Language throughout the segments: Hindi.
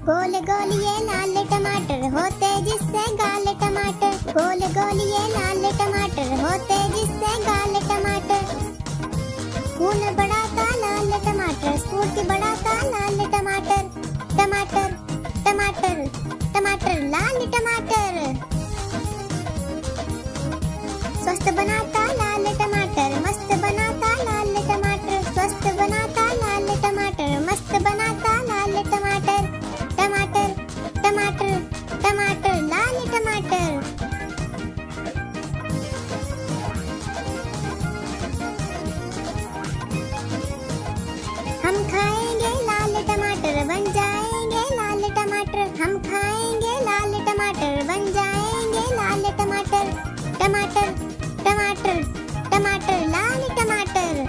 गोल गोल ये लाल टमाटर होते जिससे गाल टमाटर। गोल गोल ये लाल टमाटर होते जिससे गाल टमाटर। खून बढ़ाता लाल टमाटर, स्फूर्ति बढ़ाता लाल टमाटर। टमाटर टमाटर टमाटर लाल टमाटर। स्वस्थ बनाता लाल टमाटर, मस्त बनाता लाल टमाटर। स्वस्थ बनाता लाल टमाटर, मस्त बनाता लाल टमाटर। टमाटर टमाटर टमाटर लाल टमाटर। हम खाएंगे लाल टमाटर, बन जाएंगे लाल टमाटर। हम खाएंगे लाल टमाटर, बन जाएंगे लाल टमाटर। टमाटर टमाटर टमाटर लाल टमाटर।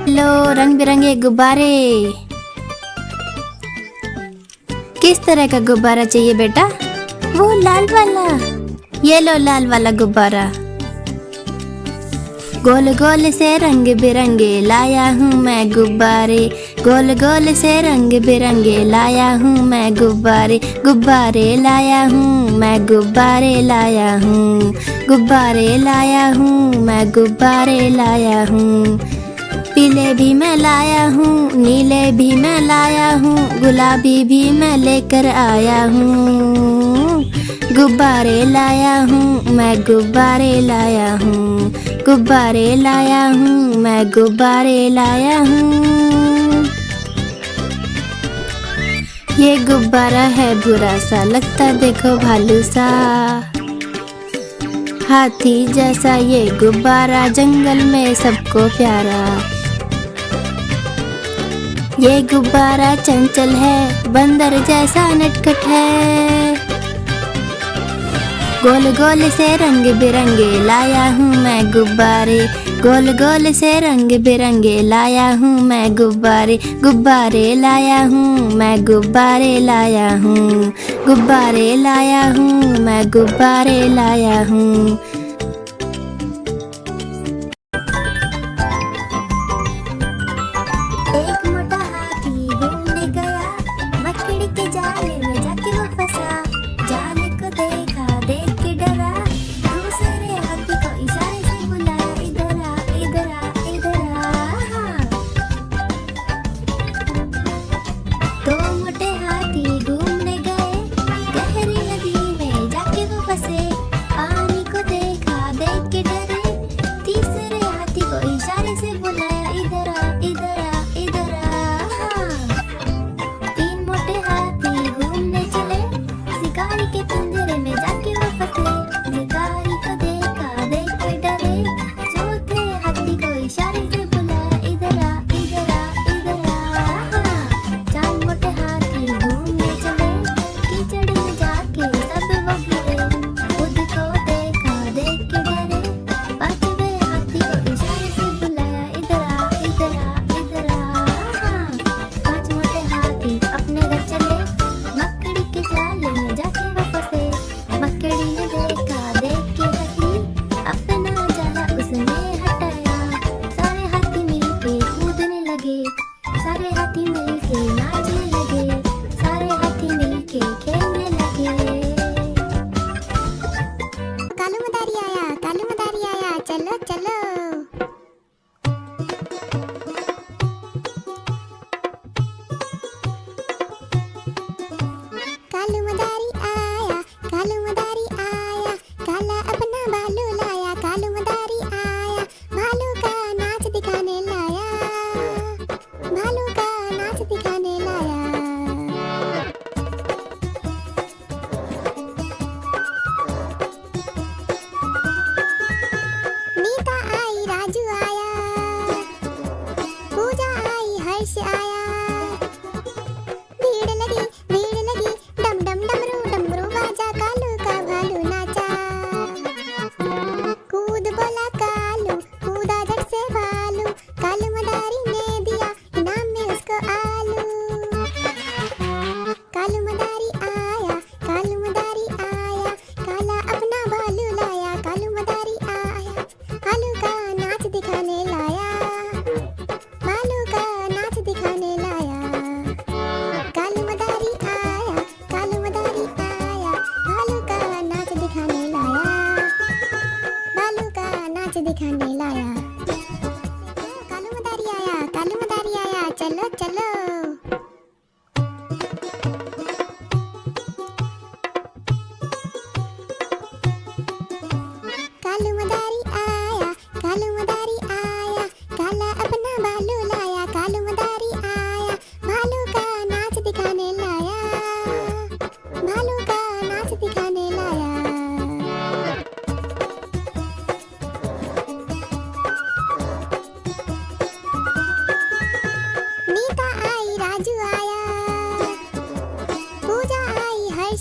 लो रंग बिरंगे गुब्बारे। किस तरह का गुब्बारा चाहिए बेटा? वो लाल वाला। ये लो लाल वाला गुब्बारा। गोल गोल से रंग बिरंगे लाया हूँ मैं गुब्बारे। गोल गोल से रंग बिरंगे लाया हूँ मैं गुब्बारे। गुब्बारे लाया हूँ मैं, गुब्बारे लाया हूँ। गुब्बारे लाया हूँ मैं, गुब्बारे लाया हूँ। पीले भी मैं लाया हूँ, नीले भी मैं लाया हूँ, गुलाबी भी मैं लेकर आया हूँ। गुब्बारे लाया हूँ मैं, गुब्बारे लाया हूँ। गुब्बारे लाया हूँ मैं, गुब्बारे लाया हूँ। ये गुब्बारा है बुरा सा, लगता देखो भालू सा। हाथी जैसा ये गुब्बारा, जंगल में सबको प्यारा। ये गुब्बारा चंचल है, बंदर जैसा नटखट है। गोल गोल से रंग बिरंगे लाया हूँ मैं गुब्बारे। गोल गोल से रंग बिरंगे लाया हूँ मैं गुब्बारे। गुब्बारे लाया हूँ मैं, गुब्बारे लाया हूँ। गुब्बारे लाया हूँ मैं, गुब्बारे लाया हूँ। एक मोटा हाथी घूमने गया, मकड़ी के जाले में जाके वो फंसा। जाले को देखा, देख के डरा, दूसरे हाथी को इशारे से बुलाया, इधर आ, इधर आ, इधर आ। दो मोटे हाथी घूमने गए, गहरी नदी में जाके वो फंसे। पानी को देख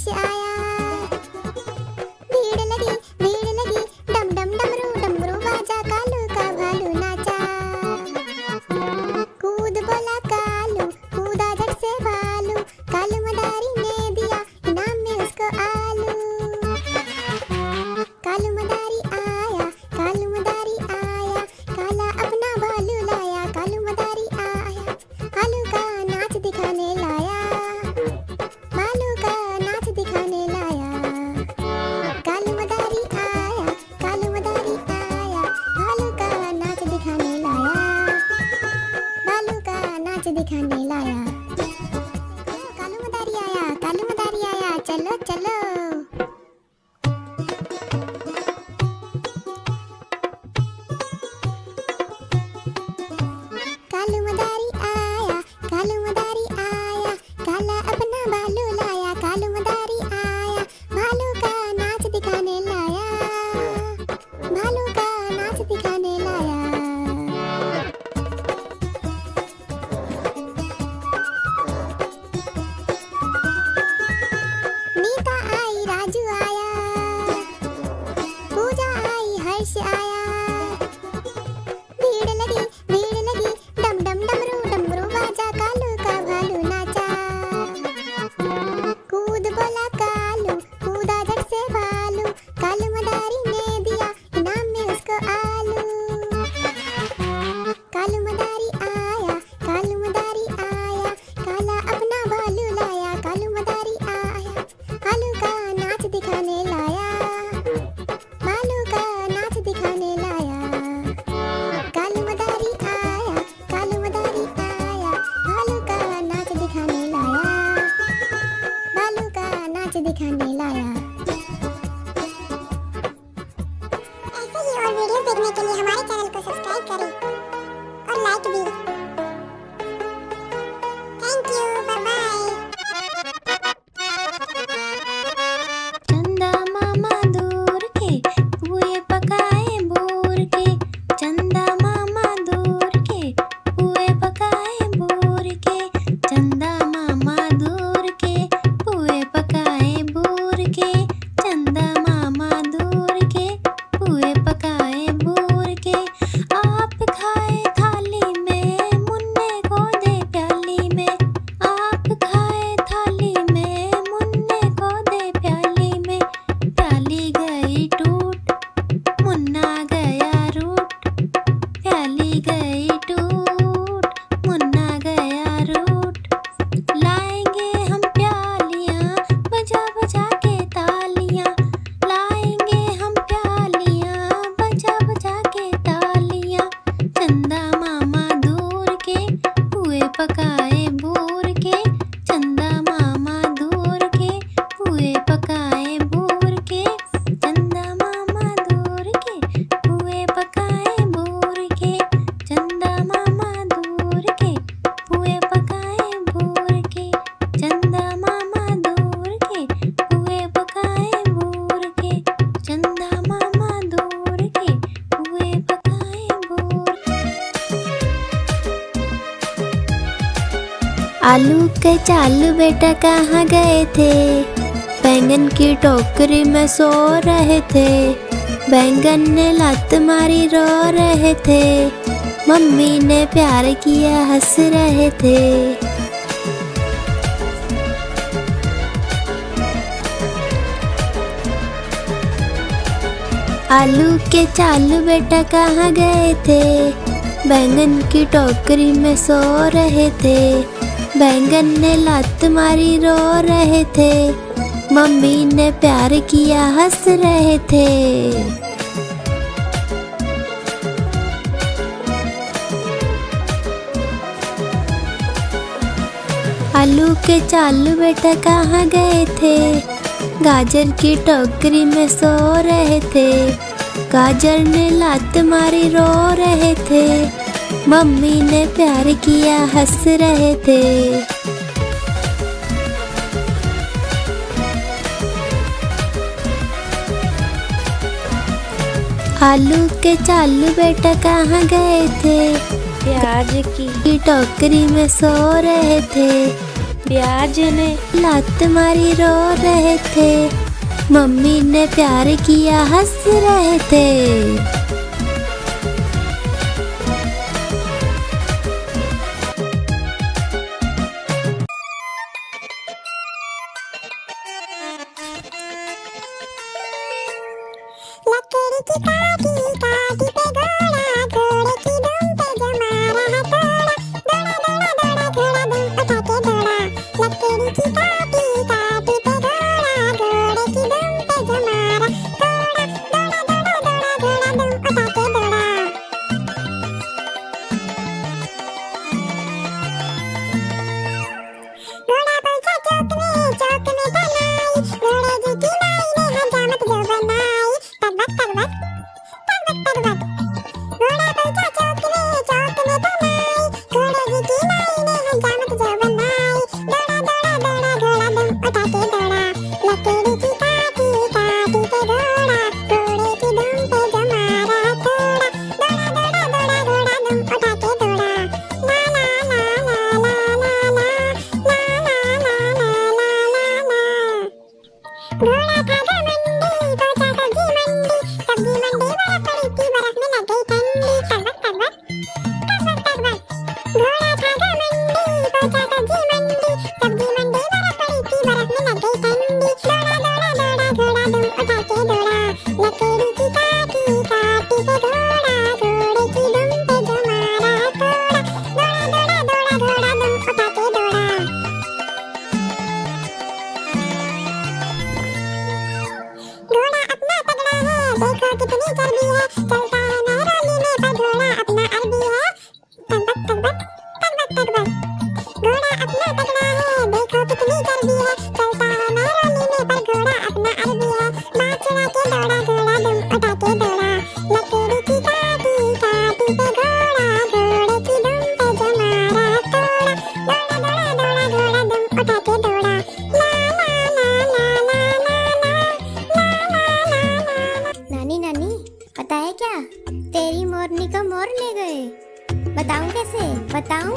हर्ष आया। भीड़ लगी डम डम डमरू बाजा, कालू का भालू नाचा। कूद बोला कालू, कूदा झट से भालू, कालू मदारी ने दिया इनाम में उसको आलू। कालू मदारी आया, काला अपना भालू लाया, कालू मदारी आया, भालू का नाच दिखाने लाया, भालू का नाच दिखाने लाया। कालू मदारी आया, भालू का नाच दिखाने लाया, भालू का नाच दिखाने लाया। कालू मदारी आया, चलो चलो। कालू मदारी आया, काला अपना भालू लाया, कालू मदारी आया, भालू का नाच दिखाने लाया, भालू का नाच दिखाने लाया। नीता आई, राजू आया, पूजा आई, हर्ष आया। भीड़ लगी डम डम डमरू बाजा, कालू का भालू नाचा। कूद बोला कालू, कूदा झट से भालू, कालू मदारी ने दिया इनाम में उसको आलू। कालू मदारी आया, काला अपना भालू लाया, कालू मदारी आया, भालू का नाच दिखाने लाया, भालू का नाच दिखाने लाया। कालू मदारी आया, भालू का नाच दिखाने लाया, भालू का नाच दिखाने लाया। ऐसे ही और वीडियोस देखने के लिए हमारे चैनल को सब्सक्राइब करें और लाइक भी। Thank you, bye bye. चंदा मामा दूर के पुए पकाए बोर के, चंदा मामा दूर के पुए पकाए बोर के, चंदा मामा दूर के पुए पकाए बोर के, चंदा मामा दूर के पुए पकाए बोर के। आप खाए थाली में, मुन्ने को दे प्याली में, आप खाए थाली में, मुन्ने को दे प्याली में। प्याली गई टूट, मुन्ना गया रूठ, प्याली गई टूट, मुन्ना गया रूठ। लाएंगे हम प्यालियाँ बजा बजा के तालियाँ, लाएंगे हम प्यालियाँ बजा बजा के तालियाँ। चंदा मामा दूर के पुए पकाए बोर के, चंदा मामा दूर के पुए पकाए बोर के, चंदा मामा दूर के पुए पकाए बोर के, चंदा मामा दूर के पुए पकाए बोर के, चंदा मामा दूर के पुए पकाए बोर के, चंदा मामा दूर के पुए पकाए बोर। आलू के चालू बेटा कहाँ गए थे, बैंगन की टोकरी में सो रहे थे, बैंगन ने लात मारी रो रहे थे, मम्मी ने प्यार किया हंस रहे थे। आलू के चालू बेटा कहाँ गए थे, बैंगन की टोकरी में सो रहे थे, बैंगन ने लात मारी रो रहे थे, मम्मी ने प्यार किया हंस रहे थे। आलू के चालू बेटा कहाँ गए थे, गाजर की टोकरी में सो रहे थे, गाजर ने लात मारी रो रहे थे, मम्मी ने प्यार किया हंस रहे थे। आलू के चालू बेटा कहाँ गए थे, प्याज की टोकरी में सो रहे थे, प्याज ने लात मारी रो रहे थे, मम्मी ने प्यार किया हंस रहे थे। लकड़ी की काटी काटी पे घोड़ा, घोड़े की दुम पे जमा रहा थोड़ा, दौड़ा दौड़ा दौड़ा घोड़ा दुम उठा के दौड़ा। लकड़ी की काटी काटी पे घोड़ा, घोड़े की दुम पे जमा रहा थोड़ा, दौड़ा दौड़ा दौड़ा घोड़ा दुम उठा के दौड़ा। घोड़ा पहुंचा चौक में बनाई, घोड़े जी की नाई ने हजामत जो बनाई। तगबक तगबक तगबक तगबक, घोड़ा पहुंचा चौक में बनाई, घोड़े जी की नाई ने हजामत जो बनाई। दौड़ा दौड़ा दौड़ा घोड़ा दुम उठा के दौड़ा। लकड़ी की काटी काटी पे घोड़ा, घोड़े की दुम पे जमा रहा थोड़ा, दौड़ा दौड़ा दौड़ा घोड़ा दुम उठा के दौड़ा। ला ला ला ला ला ला ला घोड़ा था घमंडी, पहुंचा सब्जी मंडी, सब्जी मंडी बर्फ पड़ी थी, बर्फ में लग गई ठंडी। तगबक तगबक तगबक तगबक, घोड़ा था घमंडी, पहुंचा सब्जी मंडी, सब्जी मंडी बर्फ पड़ी थी, बर्फ में लग गई ठंडी। दौड़ा दौड़ा दौड़ा घोड़ा दुम उठा के दौड़ा। लकड़ी की काटी काटी पे घोड़ा, घोड़े की दुम पे जमा रहा थोड़ा, दौड़ा दौड़ा दौड़ा घोड़ा दुम उठा के दौड़ा। घोड़ा अपना तगड़ा है, देखो कितनी चर्बी है, चलता है महरौली में पर घोड़ा अपना अरबी है। तगबक तगबक तगबक तगबक, घोड़ा अपना तगड़ा है, देखो कितनी चर्बी है, चलता है महरौली में पर घोड़ा अपना अरबी है। बाँह चढ़ा के दौड़ा घोड़ा दुम उठा के दौड़ा। लकड़ी की काटी काटी पे घोड़ा, घोड़े की दुम पे जमा रहा थोड़ा, दौड़ा दौड़ा दौड़ा घोड़ा दुम उठा के दौड़ा। ला ला ला ला ला ला ला। नानी नानी, पता है क्या, तेरी मोरनी को मोर ले गए। बताऊं कैसे, बताऊं?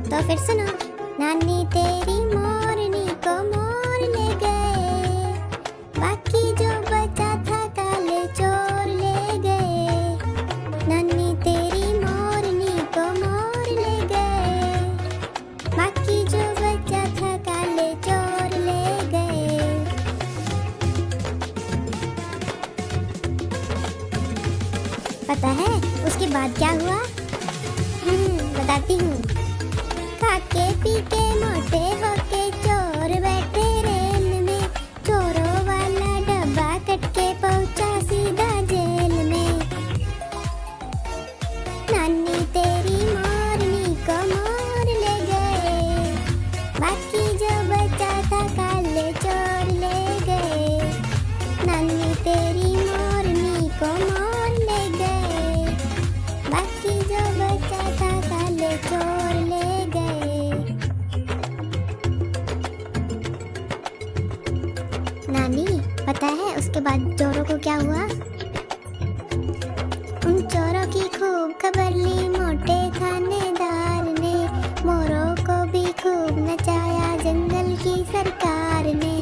तो फिर सुनो। नानी तेरी मोरनी को मोर ले गए, बाकी जो बचा था काले चोर ले गए। नानी तेरी मोरनी को मोर ले गए, बाकी जो बचा था काले चोर ले गए। पता है उसके बाद क्या हुआ? बताती हूँ। खाके पी के मोटे होके चोर बैठे रेल में, चोरों वाला डब्बा कट के पहुंचा सीधा जेल में। नानी तेरी मोरनी को मोर ले गए, बाकी जो बचा था काले चोर ले गए। नानी तेरी मोरनी को मोर ले गए, बाकी जो बचा था काले चोर ले गए। नानी, पता है उसके बाद चोरों को क्या हुआ? उन चोरों की खूब खबर ली मोटे थानेदार ने, मोरों को भी खूब नचाया जंगल की सरकार ने।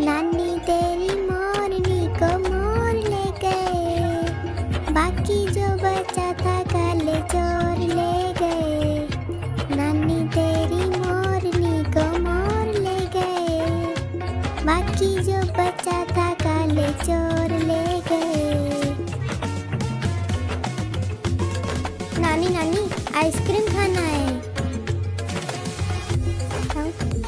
नानी तेरी मोरनी को मोर ले गए, बाकी जो बचा था काले चोर ले गए। नानी तेरी मोरनी को मोर ले गए, बाकी जो बचा था काले चोर ले गए। नानी नानी, आइसक्रीम खाना है।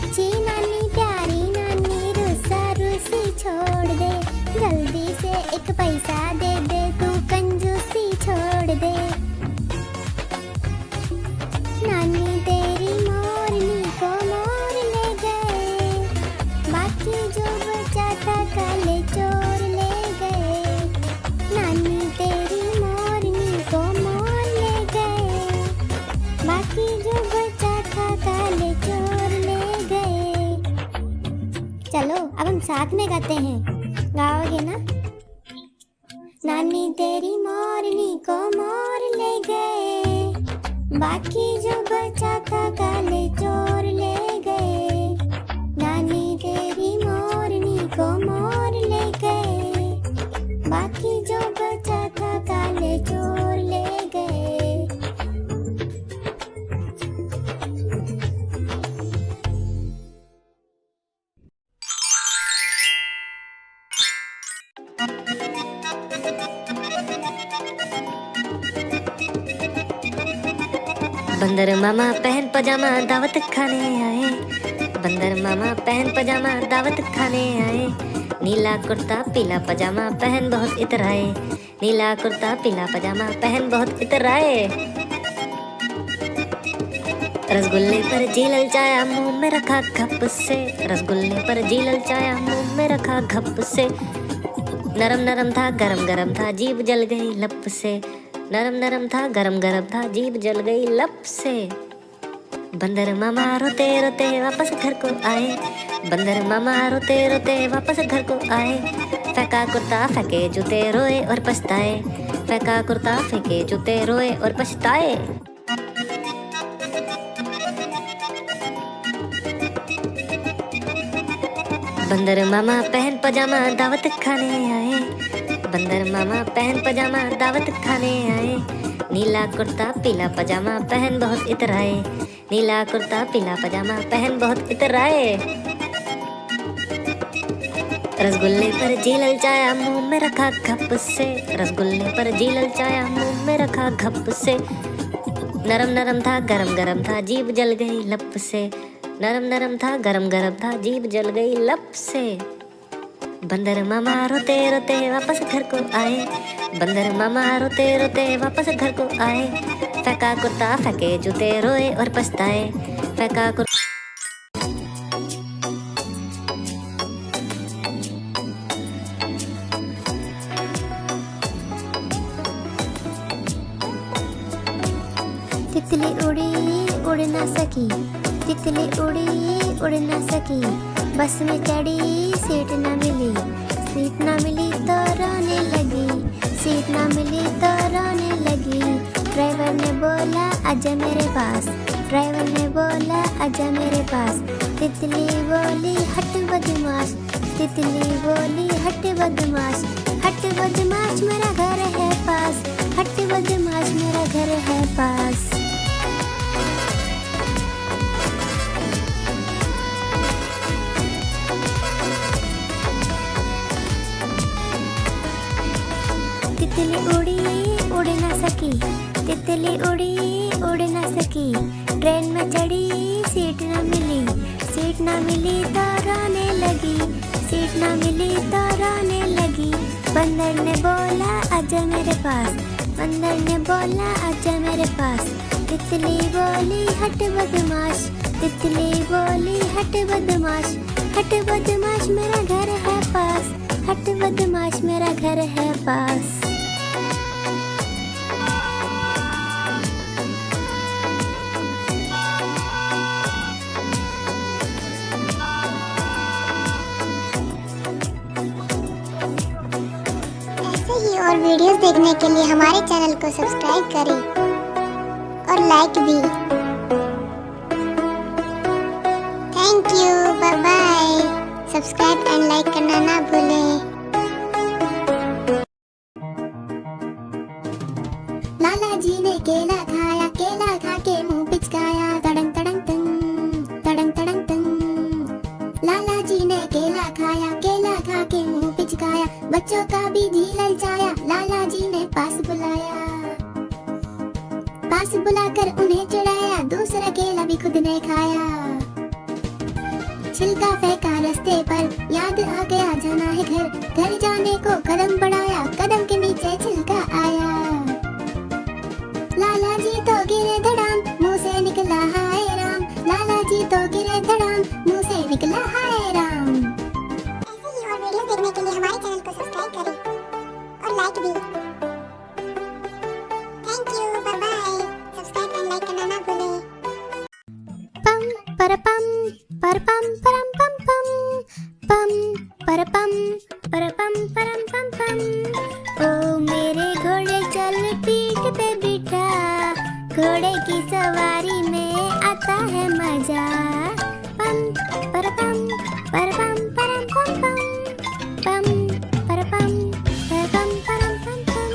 जी नानी प्यारी नानी, रुस्सा रुस्सी छोड़ दे, जल्दी से एक पैसा दे दे, तू कंजूसी छोड़ दे। नानी तेरी मोरनी को मोर ले गए, बाकी जो बचा था काले चोर ले गए। नानी तेरी मोरनी को मोर ले गए, बाकी जो बचा था काले चोर ले गए। चलो अब हम साथ में गाते हैं, गाओगे ना? नानी तेरी मोरनी को मोर ले गए, बाकी जो बचा था काले चोर ले गए, नानी तेरी मोरनी को मोर ले गए। बाकी जो बचा था काले चोर ले गए। बंदर मामा पहन पजामा दावत खाने आए, बंदर मामा पहन पजामा दावत खाने आए। नीला कुर्ता पीला पजामा पहन बहुत इतराए, नीला कुर्ता पीला पजामा पहन बहुत इतराए। रसगुल्ले पर जी ललचाया मुंह में रखा घप से, रसगुल्ले पर जी ललचाया मुंह में रखा घप से। नरम नरम था गरम गरम था जीभ जल गई लप से, नरम नरम था गरम गरम था जीभ जल गई लप से। बंदर मामा रोते रोते वापस घर को आए, बंदर मामा रोते रोते वापस घर को आए। फेंका कुर्ता फेंके जूते रोए और पछताए, फेंका कुर्ता फेंके जूते रोए और पछताए। बंदर मामा पहन पजामा दावत खाने आए, बंदर मामा पहन पजामा दावत खाने आए। नीला कुर्ता पीला पजामा पहन बहुत इतराए, नीला कुर्ता पीला पजामा पहन बहुत इतराए। रसगुल्ले पर जी ललचाया मुंह में रखा घप से, रसगुल्ले पर जी ललचाया मुंह में रखा घप से। नरम नरम था गरम गरम था जीभ जल गई लप से, नरम नरम था गरम गरम था जीभ जल गई लप से। बंदर मामा रोते रोते वापस घर को आए, बंदर मामा रोते रोते वापस घर को आए। फेंका कुर्ता फेंके जूते रोए और पछताए, फेंका कुर्ता। तितली उड़ी उड़ ना सकी, तितली उड़ी उड़ ना सकी। बस में चढ़ी सीट ना मिली, सीट ना मिली तो रोने लगी, सीट ना मिली तो रोने लगी। ड्राइवर ने बोला आजा मेरे पास, ड्राइवर ने बोला आजा मेरे पास। तितली बोली हट बदमाश, तितली बोली हट बदमाश। हट बदमाश मेरा घर है पास, हट बदमाश मेरा घर है पास। तितली उड़ी उड़ ना सकी, तितली उड़ी उड़ ना सकी। ट्रेन में चढ़ी सीट ना मिली, सीट ना मिली तो रोने लगी, सीट ना मिली तो रोने लगी। बंदर ने बोला आजा मेरे पास, बंदर ने बोला आजा मेरे पास। तितली बोली हट बदमाश, तितली बोली हट बदमाश। हट बदमाश मेरा घर है पास, हट बदमाश मेरा घर है पास। और वीडियोस देखने के लिए हमारे चैनल को सब्सक्राइब करें और लाइक भी। Thank you, bye bye. Subscribe and like करना ना भूलें। लाला जी ने केला खाया, केला खा के मुंह पिचकाया। तड़ंग तड़ंग तंग, तड़ंग तड़ंग तंग। लाला जी ने केला खाया, केला खा के मुंह पिचकाया। बच्चों का भी जी ललचाया, लाला जी ने पास बुलाया। पास बुलाकर उन्हें चढ़ाया, दूसरा केला भी खुद ने खाया। छिलका फेंका रास्ते पर, याद आ गया जाना है घर। घर जाने को कदम बढ़ाया, कदम के नीचे छिलका आया। लाला जी तो गिरे धड़ाम, मुंह से निकला हाय राम। लाला जी तो गिरे धड़ाम, मुंह से निकला हाय राम। ऐसे ही और वीडियो देखने के लिए हमारे चैनल को सब्सक्राइब करें और लाइक भी। Thank you, bye bye. Subscribe and like करना ना भूलें। पम परपम परपम परम पम पम, पम परपम परपम परम पम पम। ओ मेरे घोड़े चल पीठ पे बिठा, घोड़े की सवारी में आता है मजा। पम परपम परपम परम पम पम परपम परपम परम पम पम।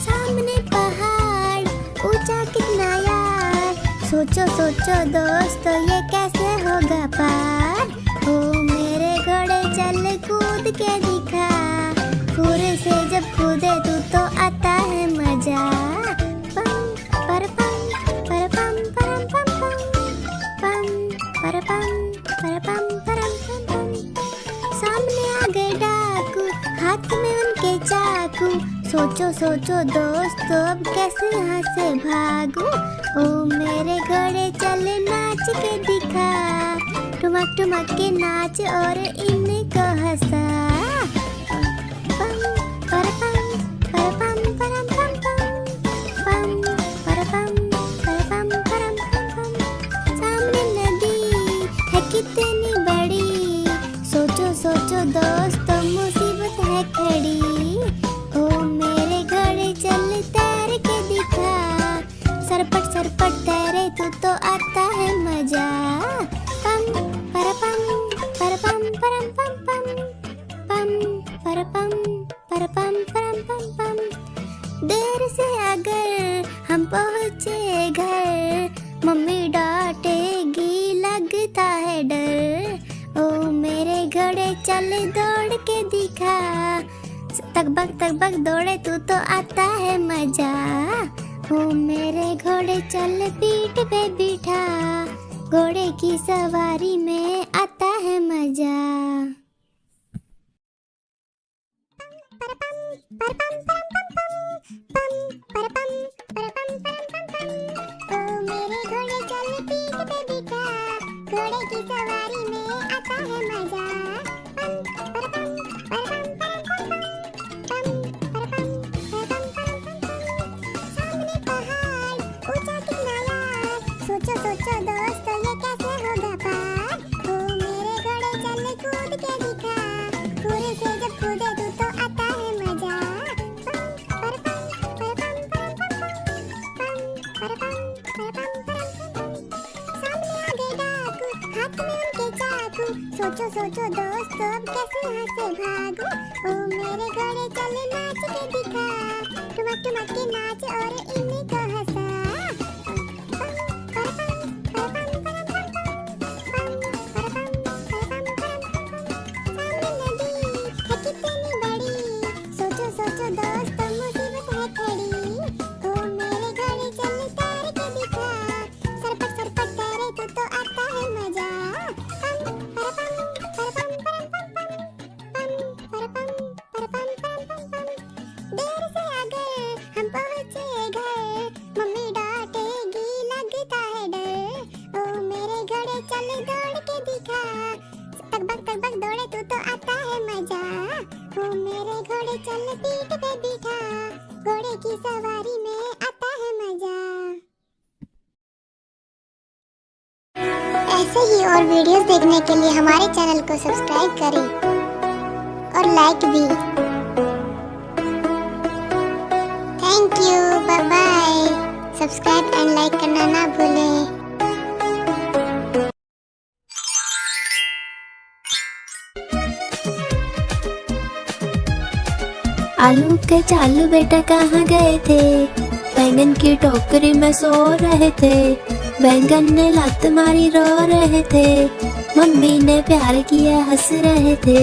सामने पहाड़ ऊंचा कितना यार, सोचो सोचो दोस्त ये कैसे होगा पार। ओ मेरे घोड़े चल कूद के दिखा, पूरे से जब कूदे तू तो आता है मजा। पम परपम परपम परम पम पम परपम परपम परम पम पम। सामने आ गए डाकू, हाथ में उनके चाकू, सोचो सोचो दोस्त अब कैसे यहाँ से भागू। ओ मेरे घोड़े चल नाच के दिखा, ठुमक ठुमक के नाच और इनको हंसा। पम परपम परपम परम पम पम परपम परपम परम पम पम। सामने नदी है कितनी बड़ी, सोचो सोचो दोस्त मुसीबत है खड़ी। ओ मेरे घोड़े चल तैर के दिखा, सरपट सरपट तैरे तू तो आता है मजा। पम परपम परपम परम पम पम परपम परपम परम पम पम। देर से अगर हम पहुँचे घर, मम्मी डांटेगी लगता है डर। ओ मेरे घोड़े चल दौड़ के दिखा, तकबक दौड़े तू तो आता है मजा। ओ मेरे घोड़े चल पीठ पे बिठा, घोड़े की सवारी में आता है मजा। ओ मेरे घोड़े चल पीठ पे बिठा, घोड़े की सवारी में आता है मजा। सामने पहाड़ ऊंचा कितना यार, सोचो सोचो दोस्त ये कैसे होगा पार। ओ मेरे घोड़े चल कूद के दिखा, पूरे से जब कूदे तू तो आता है मजा। सामने आ गए डाकू, हाथ में उनके चाकू, सोचो सोचो दोस्त अब कैसे यहाँ से भागू। ओ मेरे घोड़े चल नाच के दिखा, ठुमक ठुमक के नाच और इनको हंसा। सामने नदी है कितनी बड़ी, सोचो सोचो दोस्त मुसीबत है खड़ी। ओ मेरे घोड़े चल तैर के दिखा, सरपट सरपट तैरे तू तो आता है मजा। पम परपम परपम परम पम परपम परपम परम पम। देर से अगर हम पहुँचे घर, मम्मी डांटेगी लगता है डर। ओ मेरे घोड़े चल दौड़ के दिखा, तकबक दौड़े तू तो आता है मजा। ओ मेरे घोड़े चल पीठ पे बिठा, घोड़े की सवारी में आता है मजा। ऐसे ही और वीडियोस देखने के लिए हमारे चैनल को सब्सक्राइब करें और लाइक भी। Thank you, bye bye. Subscribe and like करना ना भूलें। आलू के चालू बेटा कहाँ गए थे, बैंगन की टोकरी में सो रहे थे। बैंगन ने लात मारी रो रहे थे, मम्मी ने प्यार किया हंस रहे थे।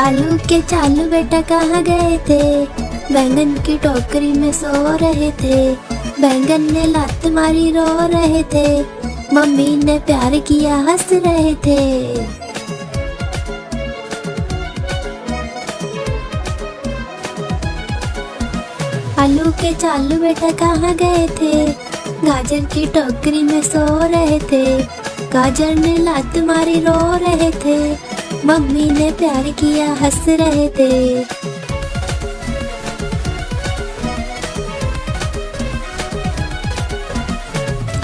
आलू के चालू बेटा कहाँ गए थे, बैंगन की टोकरी में सो रहे थे। बैंगन ने लात मारी रो रहे थे, मम्मी ने प्यार किया हंस रहे थे। आलू के चालू बेटा कहाँ गए थे, गाजर की टोकरी में सो रहे थे। गाजर ने लात मारी रो रहे थे, मम्मी ने प्यार किया हंस रहे थे।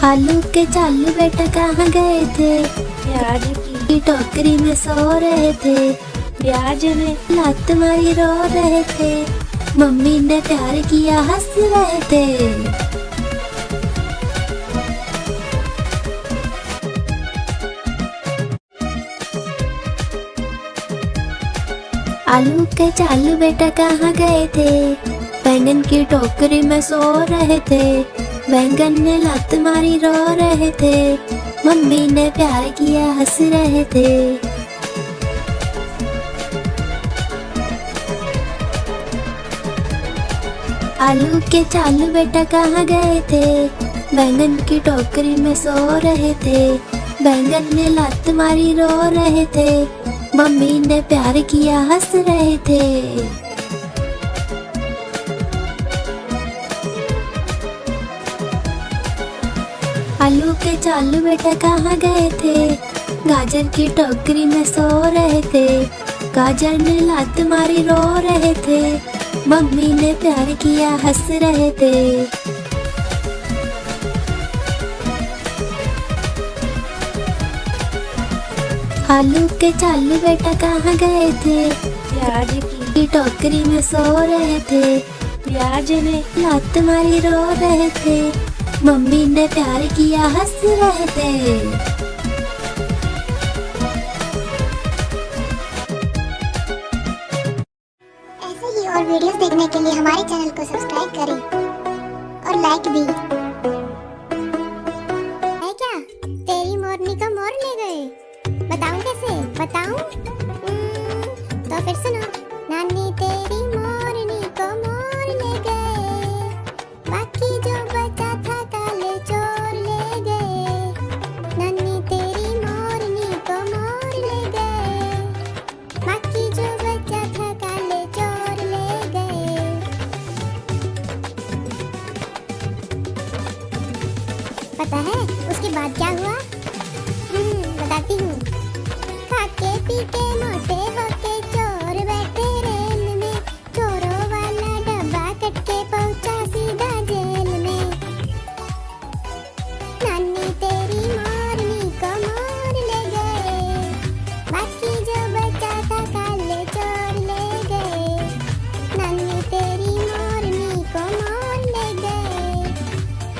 आलू के चालू बेटा कहाँ गए थे, प्याज की टोकरी में सो रहे थे। ब्याज ने लात मारी रो रहे थे, मम्मी ने प्यार किया हंस रहे थे। आलू के चालू बेटा कहाँ गए थे, बैंगन की टोकरी में सो रहे थे, बैंगन ने लात मारी रो रहे थे, मम्मी ने प्यार किया हंस रहे थे। आलू के चालू बेटा कहाँ गए थे, बैंगन की टोकरी में सो रहे थे, बैंगन ने लात मारी रो रहे थे, मम्मी ने प्यार किया हंस रहे थे। आलू के चालू बेटा कहाँ गए थे, गाजर की टोकरी में सो रहे थे, गाजर ने लात मारी रो रहे थे, मम्मी ने प्यार किया हंस रहे थे। आलू के चालू बेटा कहाँ गए थे, प्याज की टोकरी में सो रहे थे, प्याज ने लात मारी रो रहे थे, मम्मी ने प्यार किया हंस रहे थे। और वीडियोस देखने के लिए हमारे चैनल को सब्सक्राइब करें और लाइक भी। है क्या? तेरी मोरनी को मोर ले गए। बताऊं कैसे? बताऊं? तो फिर सुनो। नानी तेरी मोरनी को मोर ले गए, बाकी जो बचा था काले चोर ले गए। नानी तेरी मोरनी को मोर ले गए, बाकी जो बचा था काले चोर ले गए। पता है उसके बाद क्या हुआ? बताती हूँ। खाके पीके मोटे होके चोर बैठे रेल में, चोरों वाला डब्बा कट के पहुंचा सीधा जेल में। नानी तेरी मोरनी को मोर ले गए, बाकी जो बचा था काले चोर ले गए। नानी तेरी मोरनी को मोर ले गए,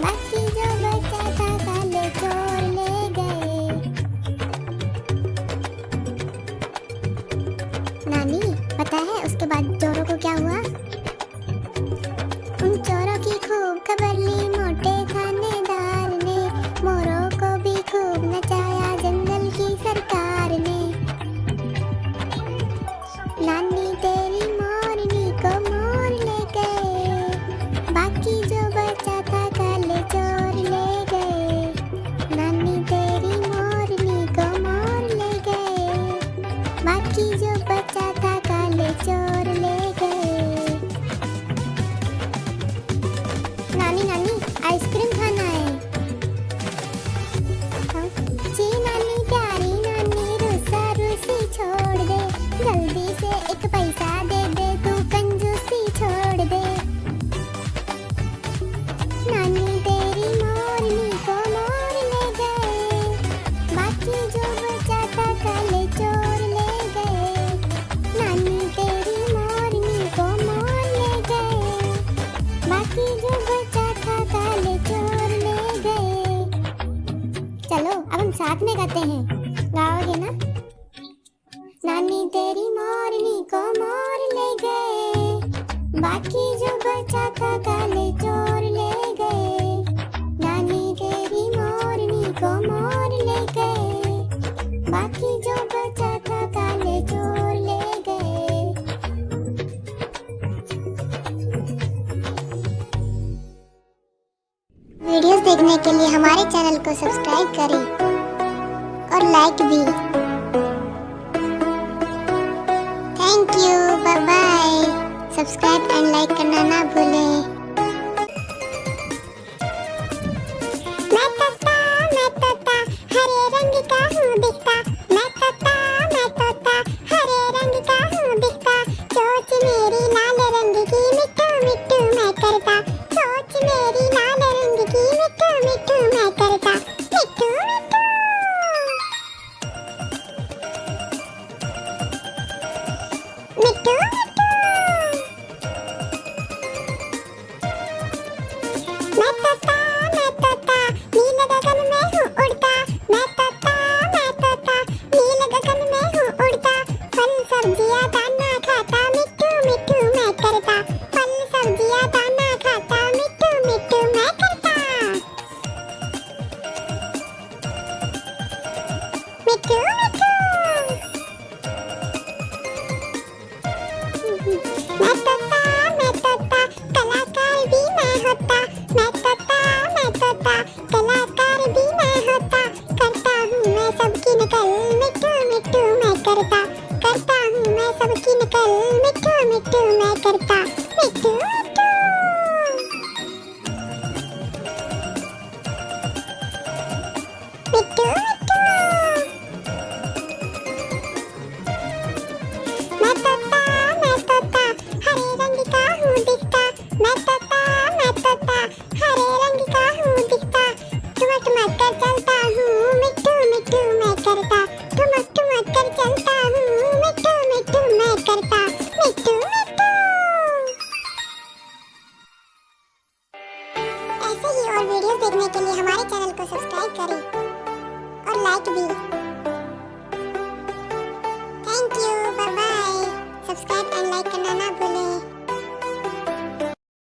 बाकी जो बचा था काले चोर ले गए। नानी, पता है उसके बाद चोरों को क्या हुआ? उन चोरों की खूब खबर ली मोटे थानेदार ने, मोरों को भी खूब नचाया जंगल की सरकार ने। नानी तेरी मोरनी को मोर ले गए, बाकी जो बचा था काले चोर ले गए। नानी तेरी मोरनी को मोर ले गए, बाकी जो बचा था काले चोर ले गए। नानी नानी आइसक्रीम खाना है। जी नानी प्यारी नानी, रूसा रूसी छोड़ दे, जल्दी से एक पैसा दे दे, तू कंजूसी छोड़ दे। नानी तेरी मोरनी को मोर ले गए, बाकी जो बचा था काले चोर ले गए। नानी तेरी मोरनी को मोर ले गए, बाकी जो बचा था काले चोर ले गए। चलो अब हम साथ में गाते हैं, गाओगे ना? नानी तेरी मोरनी को मोर ले गए, बाकी जो बचा था काले चोर ले गए। नानी तेरी मोरनी को मोर ले गए, बाकी जो बचा था काले चोर ले गए। वीडियोस देखने के लिए हमारे चैनल को सब्सक्राइब करें और लाइक भी। Thank you, bye bye. Subscribe and like करना ना भूलें। मैं तोता हरे रंग का हूँ दिखता, मैं तोता हरे रंग का हूँ दिखता। चोंच मेरी लाल रंग की, मिट्टू मिट्टू मैं करता। चोंच मेरी लाल रंग की, मिट्टू मिट्टू मैं करता। मिट्टू मिट्टू। ऐसे ही और वीडियोस देखने के लिए हमारे चैनल को सब्सक्राइब करें और लाइक भी।